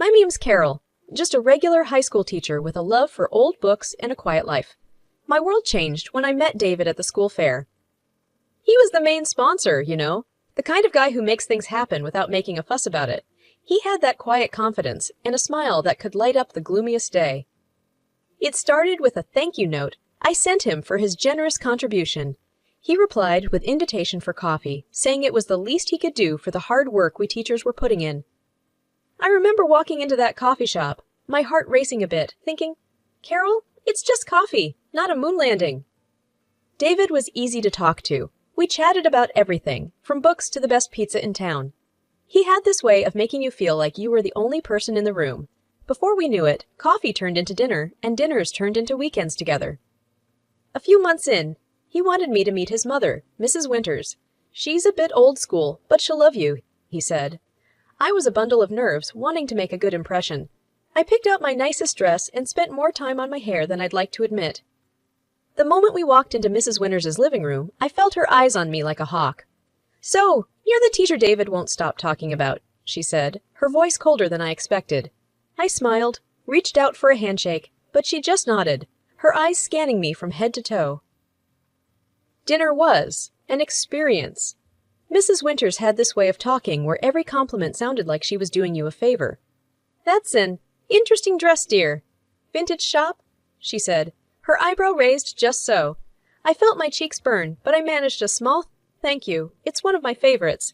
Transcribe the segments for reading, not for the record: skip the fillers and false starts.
My name's Carol, just a regular high school teacher with a love for old books and a quiet life. My world changed when I met David at the school fair. He was the main sponsor, the kind of guy who makes things happen without making a fuss about it. He had that quiet confidence and a smile that could light up the gloomiest day. It started with a thank you note I sent him for his generous contribution. He replied with invitation for coffee, saying it was the least he could do for the hard work we teachers were putting in. I remember walking into that coffee shop, my heart racing a bit, thinking, Carol, it's just coffee, not a moon landing. David was easy to talk to. We chatted about everything, from books to the best pizza in town. He had this way of making you feel like you were the only person in the room. Before we knew it, coffee turned into dinner, and dinners turned into weekends together. A few months in, he wanted me to meet his mother, Mrs. Winters. She's a bit old school, but she'll love you, he said. I was a bundle of nerves, wanting to make a good impression. I picked out my nicest dress and spent more time on my hair than I'd like to admit. The moment we walked into Mrs. Winters' living room, I felt her eyes on me like a hawk. So, you're the teacher David won't stop talking about, she said, her voice colder than I expected. I smiled, reached out for a handshake, but she just nodded, her eyes scanning me from head to toe. Dinner was an experience. Mrs. Winters had this way of talking where every compliment sounded like she was doing you a favor. That's an interesting dress, dear. Vintage shop? She said, her eyebrow raised just so. I felt my cheeks burn, but I managed a small thank you. It's one of my favorites.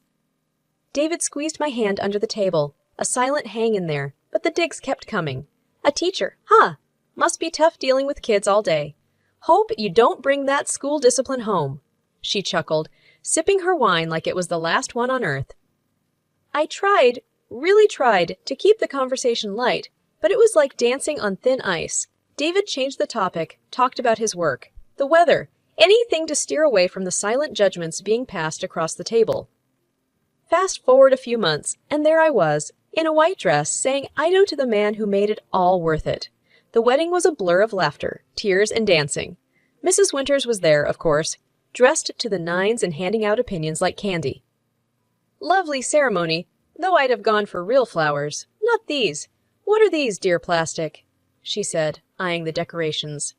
David squeezed my hand under the table, a silent hang in there, but the digs kept coming. A teacher, huh? Must be tough dealing with kids all day. Hope you don't bring that school discipline home, she chuckled, sipping her wine like it was the last one on earth. I really tried, to keep the conversation light, but it was like dancing on thin ice. David changed the topic, talked about his work, the weather, anything to steer away from the silent judgments being passed across the table. Fast forward a few months, and there I was, in a white dress, saying Ido to the man who made it all worth it. The wedding was a blur of laughter, tears, and dancing. Mrs. Winters was there, of course, dressed to the nines and handing out opinions like candy. Lovely ceremony, though I'd have gone for real flowers. Not these. What are these, dear plastic? She said, eyeing the decorations.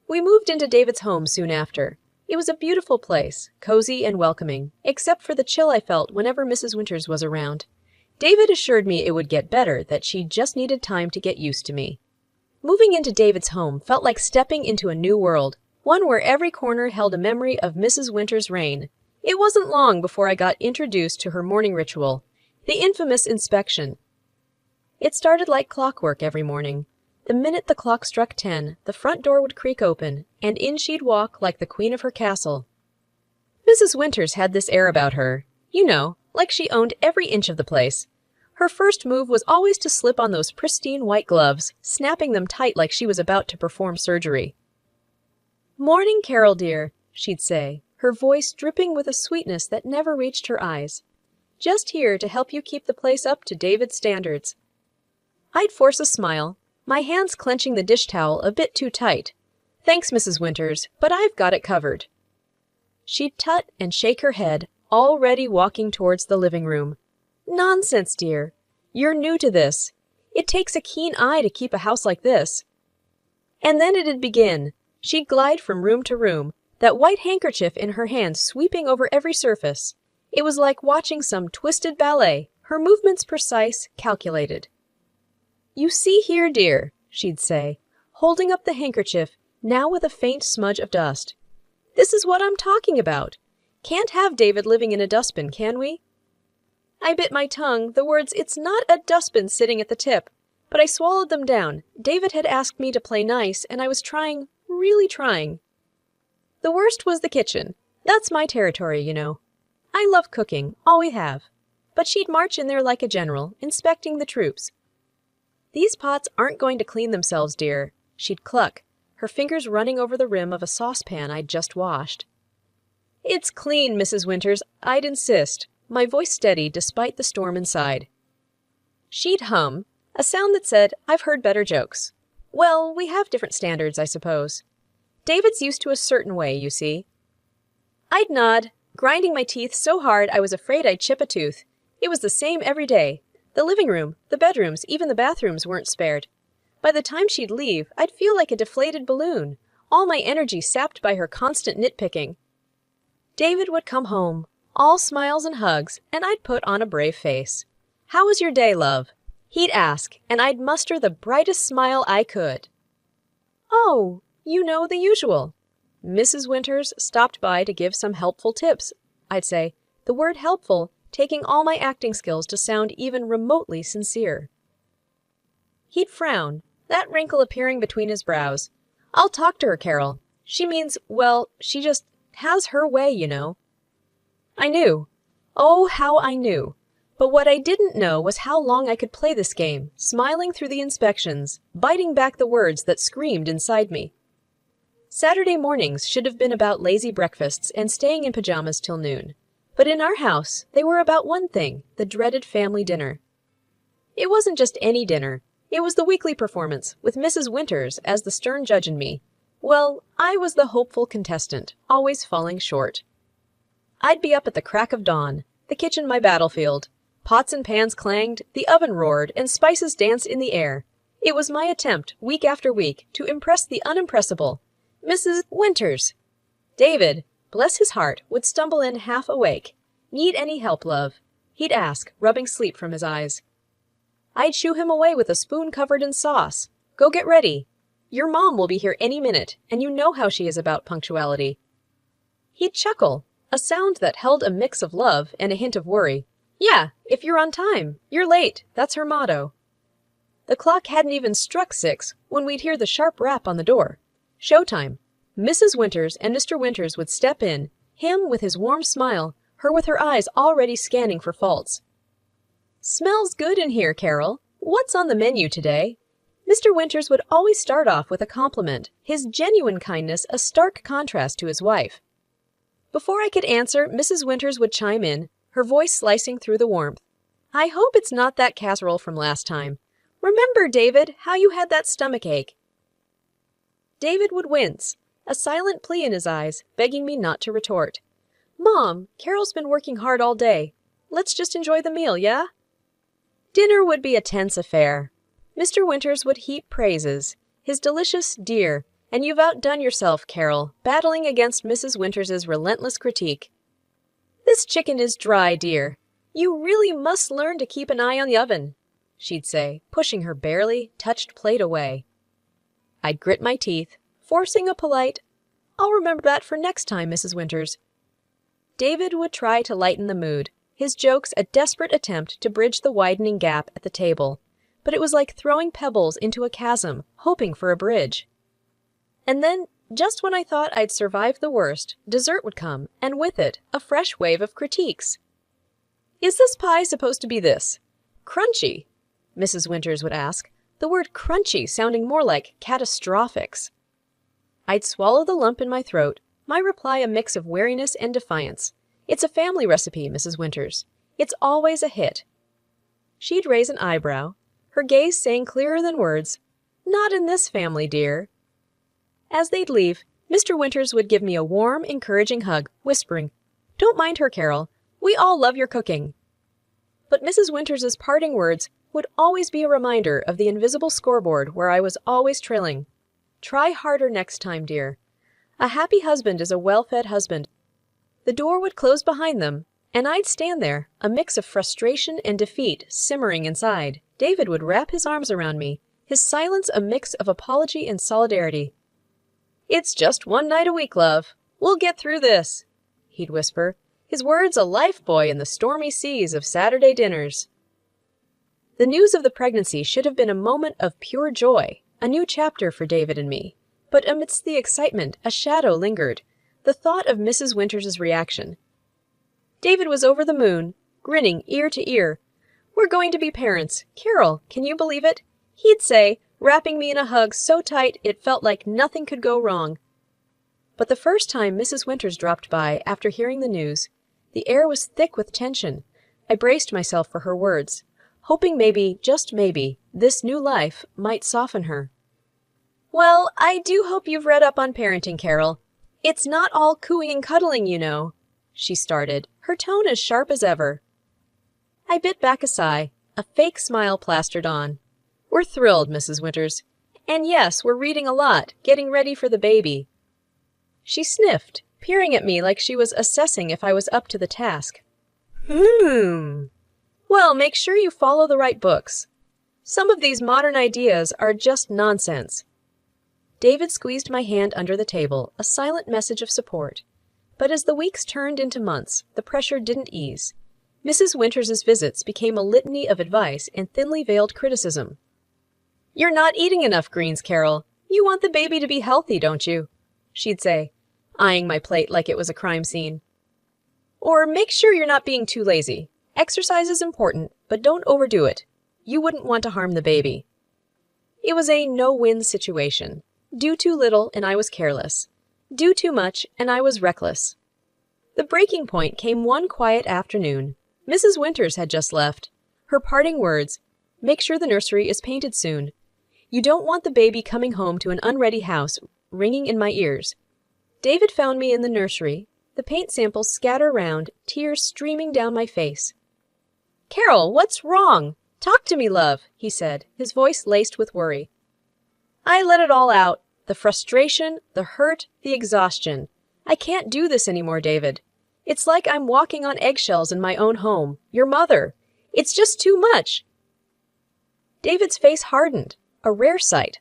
We moved into David's home soon after. It was a beautiful place, cozy and welcoming, except for the chill I felt whenever Mrs. Winters was around. David assured me it would get better, that she just needed time to get used to me. Moving into David's home felt like stepping into a new world, one where every corner held a memory of Mrs. Winters' reign. It wasn't long before I got introduced to her morning ritual, the infamous inspection. It started like clockwork every morning. The minute the clock struck 10, the front door would creak open, and in she'd walk like the queen of her castle. Mrs. Winters had this air about her, like she owned every inch of the place. Her first move was always to slip on those pristine white gloves, snapping them tight like she was about to perform surgery. "Morning, Carol dear," she'd say, her voice dripping with a sweetness that never reached her eyes. "Just here to help you keep the place up to David's standards." I'd force a smile, my hands clenching the dish towel a bit too tight. "Thanks, Mrs. Winters, but I've got it covered." She'd tut and shake her head, already walking towards the living room. "Nonsense, dear. You're new to this. It takes a keen eye to keep a house like this." And then it'd begin. She'd glide from room to room, that white handkerchief in her hand sweeping over every surface. It was like watching some twisted ballet, her movements precise, calculated. "You see here, dear," she'd say, holding up the handkerchief, now with a faint smudge of dust. "This is what I'm talking about. Can't have David living in a dustbin, can we?" I bit my tongue, the words, "It's not a dustbin," sitting at the tip, but I swallowed them down. David had asked me to play nice, and I was trying, really trying. The worst was the kitchen. That's my territory, I love cooking, always have. But she'd march in there like a general, inspecting the troops. "These pots aren't going to clean themselves, dear," she'd cluck, her fingers running over the rim of a saucepan I'd just washed. "It's clean, Mrs. Winters, I'd insist," my voice steady despite the storm inside. She'd hum, a sound that said, "I've heard better jokes." Well, we have different standards, I suppose. David's used to a certain way, you see. I'd nod, grinding my teeth so hard I was afraid I'd chip a tooth. It was the same every day. The living room, the bedrooms, even the bathrooms weren't spared. By the time she'd leave, I'd feel like a deflated balloon, all my energy sapped by her constant nitpicking. David would come home, all smiles and hugs, and I'd put on a brave face. "How was your day, love?" He'd ask, and I'd muster the brightest smile I could. "Oh, you know, the usual." Mrs. Winters stopped by to give some helpful tips, I'd say, the word helpful taking all my acting skills to sound even remotely sincere. He'd frown, that wrinkle appearing between his brows. "I'll talk to her, Carol. She means, well, she just has her way, you know." I knew. Oh, how I knew. But what I didn't know was how long I could play this game, smiling through the inspections, biting back the words that screamed inside me. Saturday mornings should have been about lazy breakfasts and staying in pajamas till noon. But in our house, they were about one thing, the dreaded family dinner. It wasn't just any dinner. It was the weekly performance, with Mrs. Winters as the stern judge and me. Well, I was the hopeful contestant, always falling short. I'd be up at the crack of dawn, the kitchen my battlefield. Pots and pans clanged, the oven roared, and spices danced in the air. It was my attempt, week after week, to impress the unimpressible, Mrs. Winters. David, bless his heart, would stumble in half awake. "Need any help, love?" he'd ask, rubbing sleep from his eyes. I'd shoo him away with a spoon covered in sauce. "Go get ready. Your mom will be here any minute, and you know how she is about punctuality." He'd chuckle, a sound that held a mix of love and a hint of worry. "Yeah, if you're on time. You're late. That's her motto." The clock hadn't even struck 6 when we'd hear the sharp rap on the door. Showtime. Mrs. Winters and Mr. Winters would step in, him with his warm smile, her with her eyes already scanning for faults. "Smells good in here, Carol. What's on the menu today?" Mr. Winters would always start off with a compliment, his genuine kindness a stark contrast to his wife. Before I could answer, Mrs. Winters would chime in, her voice slicing through the warmth. "I hope it's not that casserole from last time. Remember, David, how you had that stomach ache?" David would wince, a silent plea in his eyes, begging me not to retort. "Mom, Carol's been working hard all day. Let's just enjoy the meal, yeah?" Dinner would be a tense affair. Mr. Winters would heap praises, his delicious "dear," and "you've outdone yourself, Carol," battling against Mrs. Winters's relentless critique. "This chicken is dry, dear. You really must learn to keep an eye on the oven," she'd say, pushing her barely touched plate away. I'd grit my teeth, forcing a polite, "I'll remember that for next time, Mrs. Winters." David would try to lighten the mood, his jokes a desperate attempt to bridge the widening gap at the table, but it was like throwing pebbles into a chasm, hoping for a bridge. And then, just when I thought I'd survived the worst, dessert would come, and with it, a fresh wave of critiques. "Is this pie supposed to be this? Crunchy?" Mrs. Winters would ask, the word crunchy sounding more like catastrophics. I'd swallow the lump in my throat, my reply a mix of wariness and defiance. "It's a family recipe, Mrs. Winters. It's always a hit." She'd raise an eyebrow, her gaze saying clearer than words, "Not in this family, dear." As they'd leave, Mr. Winters would give me a warm, encouraging hug, whispering, "Don't mind her, Carol. We all love your cooking." But Mrs. Winters's parting words would always be a reminder of the invisible scoreboard where I was always trilling. "Try harder next time, dear. A happy husband is a well-fed husband." The door would close behind them, and I'd stand there, a mix of frustration and defeat simmering inside. David would wrap his arms around me, his silence a mix of apology and solidarity. "It's just one night a week, love. We'll get through this," he'd whisper, his words a lifebuoy in the stormy seas of Saturday dinners. The news of the pregnancy should have been a moment of pure joy, a new chapter for David and me. But amidst the excitement, a shadow lingered, the thought of Mrs. Winters's reaction. David was over the moon, grinning ear to ear. "We're going to be parents. Carol, can you believe it?" he'd say, wrapping me in a hug so tight it felt like nothing could go wrong. But the first time Mrs. Winters dropped by after hearing the news, the air was thick with tension. I braced myself for her words, hoping maybe, just maybe, this new life might soften her. "Well, I do hope you've read up on parenting, Carol. It's not all cooing and cuddling, you know," she started, her tone as sharp as ever. I bit back a sigh, a fake smile plastered on. "We're thrilled, Mrs. Winters. And yes, we're reading a lot, getting ready for the baby." She sniffed, peering at me like she was assessing if I was up to the task. Well, make sure you follow the right books. Some of these modern ideas are just nonsense." David squeezed my hand under the table, a silent message of support. But as the weeks turned into months, the pressure didn't ease. Mrs. Winters's visits became a litany of advice and thinly veiled criticism. "You're not eating enough greens, Carol. You want the baby to be healthy, don't you?" she'd say, eyeing my plate like it was a crime scene. Or, "Make sure you're not being too lazy. Exercise is important, but don't overdo it. You wouldn't want to harm the baby." It was a no-win situation. Do too little and I was careless. Do too much and I was reckless. The breaking point came one quiet afternoon. Mrs. Winters had just left. Her parting words, "Make sure the nursery is painted soon. You don't want the baby coming home to an unready house," ringing in my ears. David found me in the nursery, the paint samples scattered around, tears streaming down my face. "Carol, what's wrong? Talk to me, love," he said, his voice laced with worry. I let it all out. The frustration, the hurt, the exhaustion. "I can't do this anymore, David. It's like I'm walking on eggshells in my own home. Your mother. It's just too much." David's face hardened, a rare sight.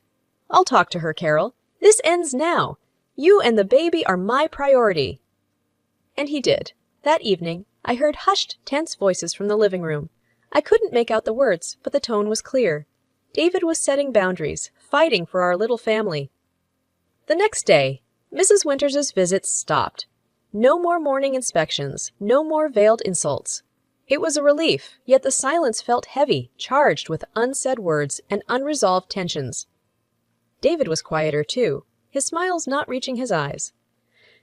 "I'll talk to her, Carol. This ends now. You and the baby are my priority." And he did. That evening, I heard hushed, tense voices from the living room. I couldn't make out the words, but the tone was clear. David was setting boundaries, fighting for our little family. The next day, Mrs. Winters's visits stopped. No more morning inspections, no more veiled insults. It was a relief, yet the silence felt heavy, charged with unsaid words and unresolved tensions. David was quieter, too, his smiles not reaching his eyes.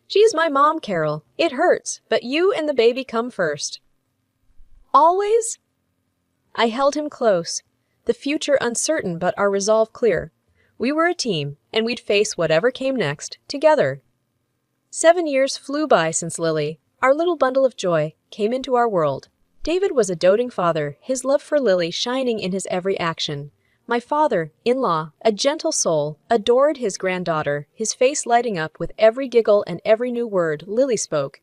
"She's my mom, Carol. It hurts, but you and the baby come first." "Always?" I held him close, the future uncertain but our resolve clear. We were a team, and we'd face whatever came next, together. 7 years flew by since Lily, our little bundle of joy, came into our world. David was a doting father, his love for Lily shining in his every action. My father, in-law, a gentle soul, adored his granddaughter, his face lighting up with every giggle and every new word Lily spoke.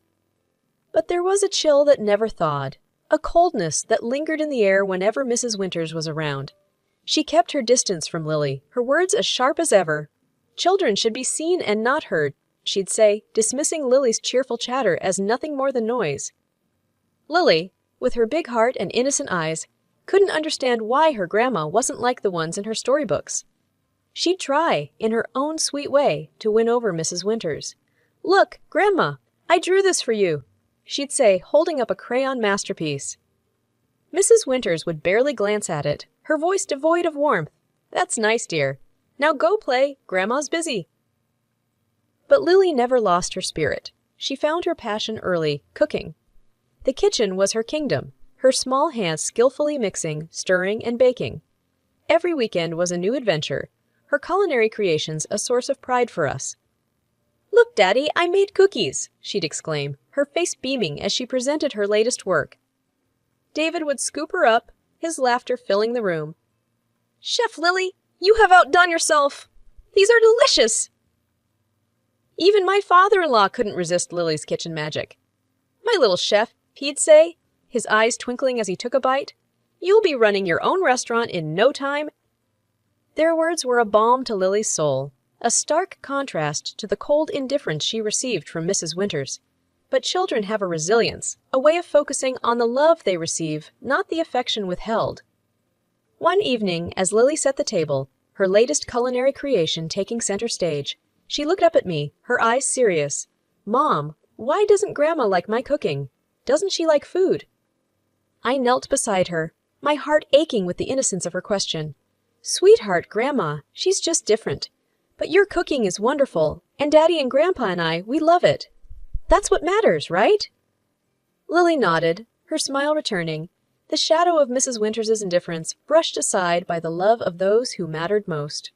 But there was a chill that never thawed, a coldness that lingered in the air whenever Mrs. Winters was around. She kept her distance from Lily, her words as sharp as ever. "Children should be seen and not heard," she'd say, dismissing Lily's cheerful chatter as nothing more than noise. Lily, with her big heart and innocent eyes, couldn't understand why her grandma wasn't like the ones in her storybooks. She'd try, in her own sweet way, to win over Mrs. Winters. "Look, Grandma, I drew this for you," she'd say, holding up a crayon masterpiece. Mrs. Winters would barely glance at it, her voice devoid of warmth. "That's nice, dear. Now go play. Grandma's busy." But Lily never lost her spirit. She found her passion early, cooking. The kitchen was her kingdom, her small hands skillfully mixing, stirring, and baking. Every weekend was a new adventure, her culinary creations a source of pride for us. "Look, Daddy, I made cookies," she'd exclaim, her face beaming as she presented her latest work. David would scoop her up, his laughter filling the room. "Chef Lily, you have outdone yourself! These are delicious!" Even my father-in-law couldn't resist Lily's kitchen magic. "My little chef," he'd say, his eyes twinkling as he took a bite, "you'll be running your own restaurant in no time." Their words were a balm to Lily's soul, a stark contrast to the cold indifference she received from Mrs. Winters. But children have a resilience, a way of focusing on the love they receive, not the affection withheld. One evening, as Lily set the table, her latest culinary creation taking center stage, she looked up at me, her eyes serious. "Mom, why doesn't Grandma like my cooking? Doesn't she like food?" I knelt beside her, my heart aching with the innocence of her question. "Sweetheart, Grandma, she's just different. But your cooking is wonderful, and Daddy and Grandpa and I, we love it. That's what matters, right?" Lily nodded, her smile returning, the shadow of Mrs. Winters's indifference brushed aside by the love of those who mattered most.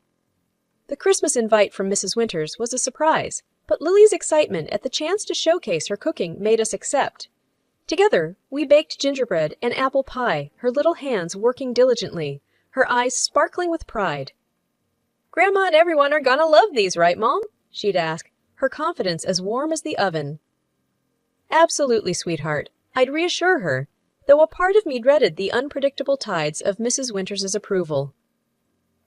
The Christmas invite from Mrs. Winters was a surprise, but Lily's excitement at the chance to showcase her cooking made us accept. Together, we baked gingerbread and apple pie, her little hands working diligently, her eyes sparkling with pride. "Grandma and everyone are gonna love these, right, Mom?" she'd ask, her confidence as warm as the oven. "Absolutely, sweetheart," I'd reassure her, though a part of me dreaded the unpredictable tides of Mrs. Winters's approval.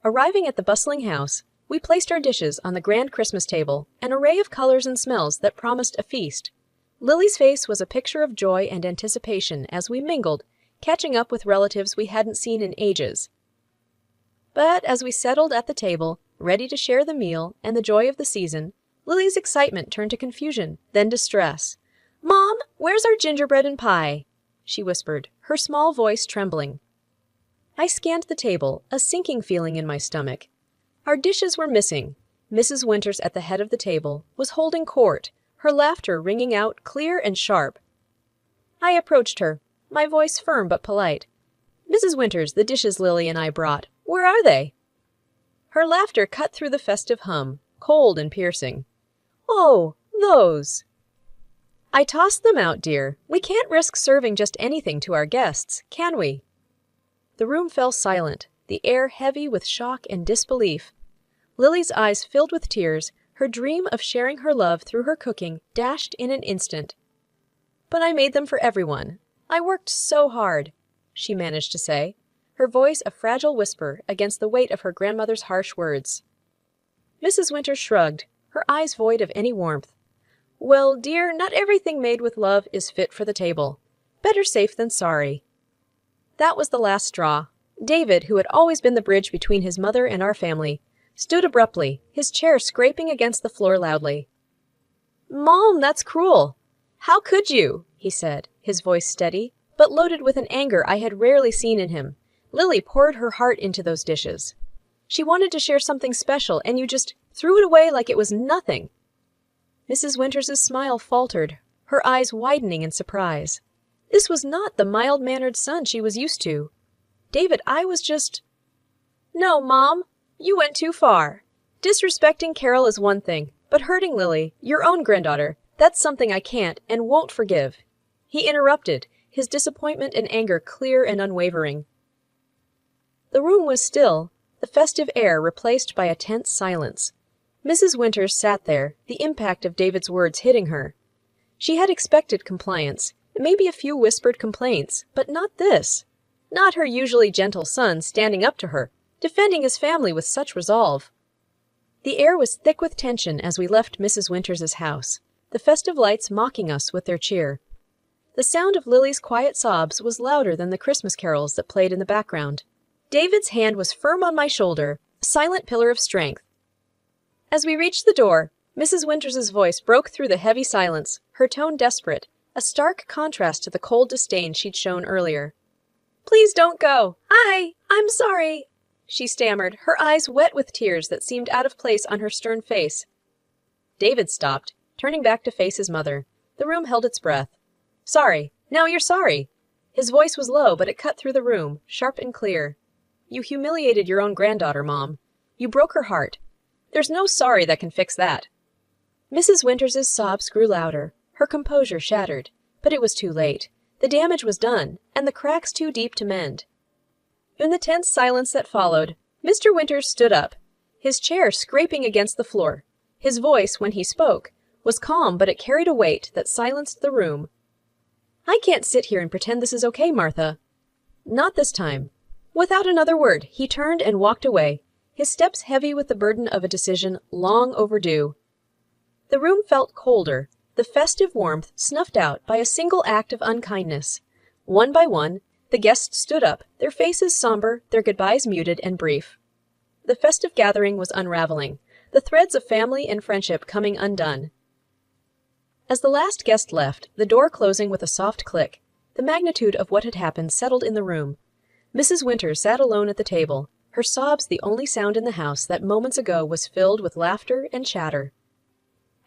Arriving at the bustling house, we placed our dishes on the grand Christmas table, an array of colors and smells that promised a feast. Lily's face was a picture of joy and anticipation as we mingled, catching up with relatives we hadn't seen in ages. But as we settled at the table, ready to share the meal and the joy of the season, Lily's excitement turned to confusion, then distress. "Mom, where's our gingerbread and pie?" she whispered, her small voice trembling. I scanned the table, a sinking feeling in my stomach. Our dishes were missing. Mrs. Winters at the head of the table was holding court, her laughter ringing out clear and sharp. I approached her, my voice firm but polite. "Mrs. Winters, the dishes Lily and I brought, where are they?" Her laughter cut through the festive hum, cold and piercing. "Oh, those." "I tossed them out, dear. We can't risk serving just anything to our guests, can we?" The room fell silent, the air heavy with shock and disbelief. Lily's eyes filled with tears, her dream of sharing her love through her cooking dashed in an instant. "But I made them for everyone. I worked so hard," she managed to say, her voice a fragile whisper against the weight of her grandmother's harsh words. Mrs. Winters shrugged, her eyes void of any warmth. "Well, dear, not everything made with love is fit for the table. Better safe than sorry." That was the last straw. David, who had always been the bridge between his mother and our family, stood abruptly, his chair scraping against the floor loudly. "Mom, that's cruel. How could you?" he said, his voice steady, but loaded with an anger I had rarely seen in him. "Lily poured her heart into those dishes. She wanted to share something special, and you just threw it away like it was nothing." Mrs. Winters's smile faltered, her eyes widening in surprise. This was not the mild-mannered son she was used to. "David, I was just—" "No, Mom, you went too far. Disrespecting Carol is one thing, but hurting Lily, your own granddaughter, that's something I can't and won't forgive." He interrupted, his disappointment and anger clear and unwavering. The room was still, the festive air replaced by a tense silence. Mrs. Winters sat there, the impact of David's words hitting her. She had expected compliance, maybe a few whispered complaints, but not this. Not her usually gentle son standing up to her, defending his family with such resolve. The air was thick with tension as we left Mrs. Winters's house, the festive lights mocking us with their cheer. The sound of Lily's quiet sobs was louder than the Christmas carols that played in the background. David's hand was firm on my shoulder, a silent pillar of strength. As we reached the door, Mrs. Winters's voice broke through the heavy silence, her tone desperate, a stark contrast to the cold disdain she'd shown earlier. "Please don't go. I'm sorry," she stammered, her eyes wet with tears that seemed out of place on her stern face. David stopped, turning back to face his mother. The room held its breath. "Sorry. Now you're sorry." His voice was low, but it cut through the room, sharp and clear. "You humiliated your own granddaughter, Mom. You broke her heart. There's no sorry that can fix that." Mrs. Winters's sobs grew louder, her composure shattered, but it was too late. The damage was done, and the cracks too deep to mend. In the tense silence that followed, Mr. Winters stood up, his chair scraping against the floor. His voice, when he spoke, was calm, but it carried a weight that silenced the room. "I can't sit here and pretend this is okay, Martha." "Not this time." Without another word, he turned and walked away, his steps heavy with the burden of a decision long overdue. The room felt colder, the festive warmth snuffed out by a single act of unkindness. One by one, the guests stood up, their faces somber, their goodbyes muted and brief. The festive gathering was unraveling, the threads of family and friendship coming undone. As the last guest left, the door closing with a soft click, the magnitude of what had happened settled in the room. Mrs. Winters sat alone at the table, her sobs the only sound in the house that moments ago was filled with laughter and chatter.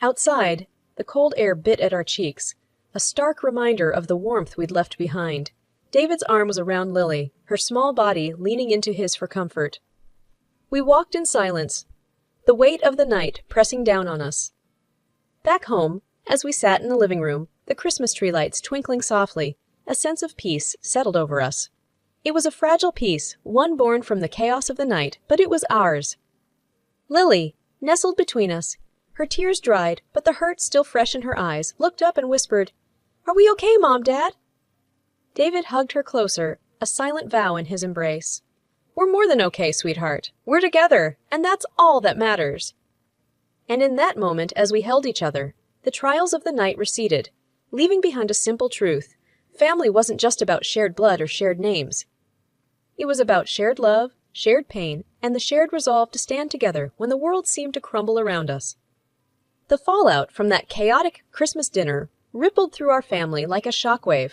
Outside, the cold air bit at our cheeks, a stark reminder of the warmth we'd left behind. David's arm was around Lily, her small body leaning into his for comfort. We walked in silence, the weight of the night pressing down on us. Back home, as we sat in the living room, the Christmas tree lights twinkling softly, a sense of peace settled over us. It was a fragile peace, one born from the chaos of the night, but it was ours. Lily, nestled between us, her tears dried, but the hurt still fresh in her eyes, looked up and whispered, "Are we okay, Mom, Dad?" David hugged her closer, a silent vow in his embrace. "We're more than okay, sweetheart. We're together, and that's all that matters." And in that moment, as we held each other, the trials of the night receded, leaving behind a simple truth. Family wasn't just about shared blood or shared names. It was about shared love, shared pain, and the shared resolve to stand together when the world seemed to crumble around us. The fallout from that chaotic Christmas dinner rippled through our family like a shockwave.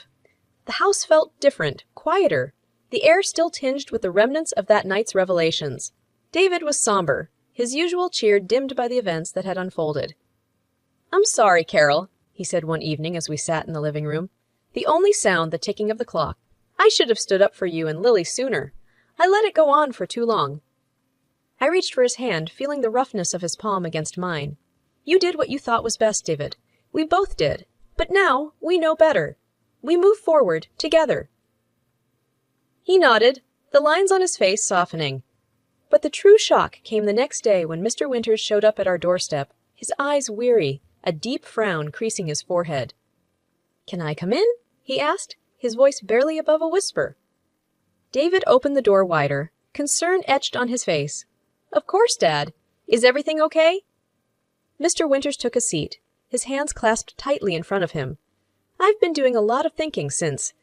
The house felt different, quieter, the air still tinged with the remnants of that night's revelations. David was somber, his usual cheer dimmed by the events that had unfolded. "I'm sorry, Carol," he said one evening as we sat in the living room. The only sound the ticking of the clock. "I should have stood up for you and Lily sooner. I let it go on for too long." I reached for his hand, feeling the roughness of his palm against mine. "You did what you thought was best, David. We both did. But now, we know better. We move forward, together." He nodded, the lines on his face softening. But the true shock came the next day when Mr. Winters showed up at our doorstep, his eyes weary, a deep frown creasing his forehead. "Can I come in?" he asked, his voice barely above a whisper. David opened the door wider, concern etched on his face. "Of course, Dad. Is everything okay?" Mr. Winters took a seat, his hands clasped tightly in front of him. "I've been doing a lot of thinking since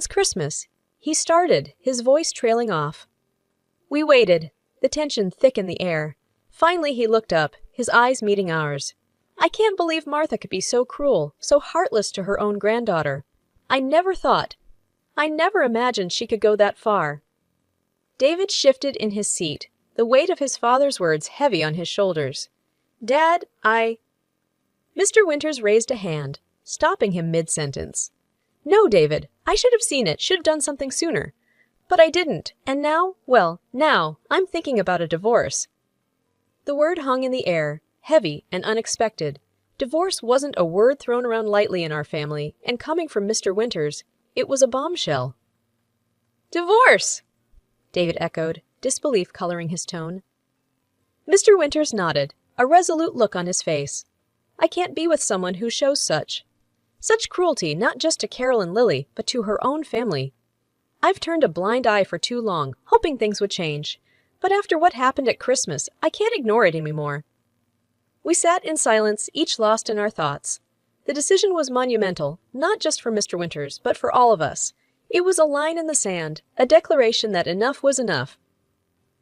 Christmas," he started, his voice trailing off. We waited, the tension thick in the air. Finally he looked up, his eyes meeting ours. "I can't believe Martha could be so cruel, so heartless to her own granddaughter. I never imagined she could go that far." David shifted in his seat, the weight of his father's words heavy on his shoulders. "Dad, Mr. Winters raised a hand, stopping him mid-sentence. "No, David, I should have seen it, should have done something sooner. But I didn't, and now I'm thinking about a divorce." The word hung in the air, heavy and unexpected. Divorce wasn't a word thrown around lightly in our family, and coming from Mr. Winters, it was a bombshell. "Divorce!" David echoed, disbelief coloring his tone. Mr. Winters nodded, a resolute look on his face. "I can't be with someone who shows such cruelty, not just to Carol and Lily, but to her own family. I've turned a blind eye for too long, hoping things would change. But after what happened at Christmas, I can't ignore it anymore." We sat in silence, each lost in our thoughts. The decision was monumental, not just for Mr. Winters, but for all of us. It was a line in the sand, a declaration that enough was enough.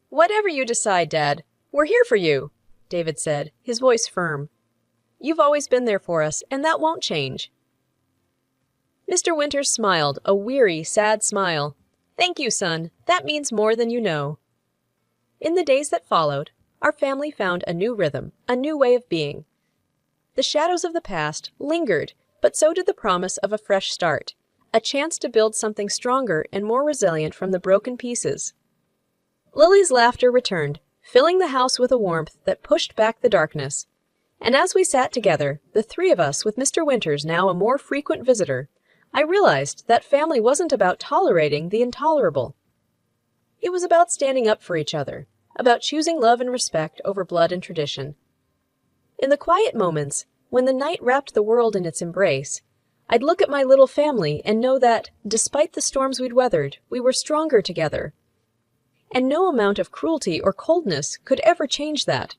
"Whatever you decide, Dad, we're here for you," David said, his voice firm. "You've always been there for us, and that won't change." Mr. Winters smiled, a weary, sad smile. "Thank you, son. That means more than you know." In the days that followed, our family found a new rhythm, a new way of being. The shadows of the past lingered, but so did the promise of a fresh start, a chance to build something stronger and more resilient from the broken pieces. Lily's laughter returned, filling the house with a warmth that pushed back the darkness. And as we sat together, the three of us with Mr. Winters now a more frequent visitor, I realized that family wasn't about tolerating the intolerable. It was about standing up for each other, about choosing love and respect over blood and tradition. In the quiet moments, when the night wrapped the world in its embrace, I'd look at my little family and know that, despite the storms we'd weathered, we were stronger together. And no amount of cruelty or coldness could ever change that.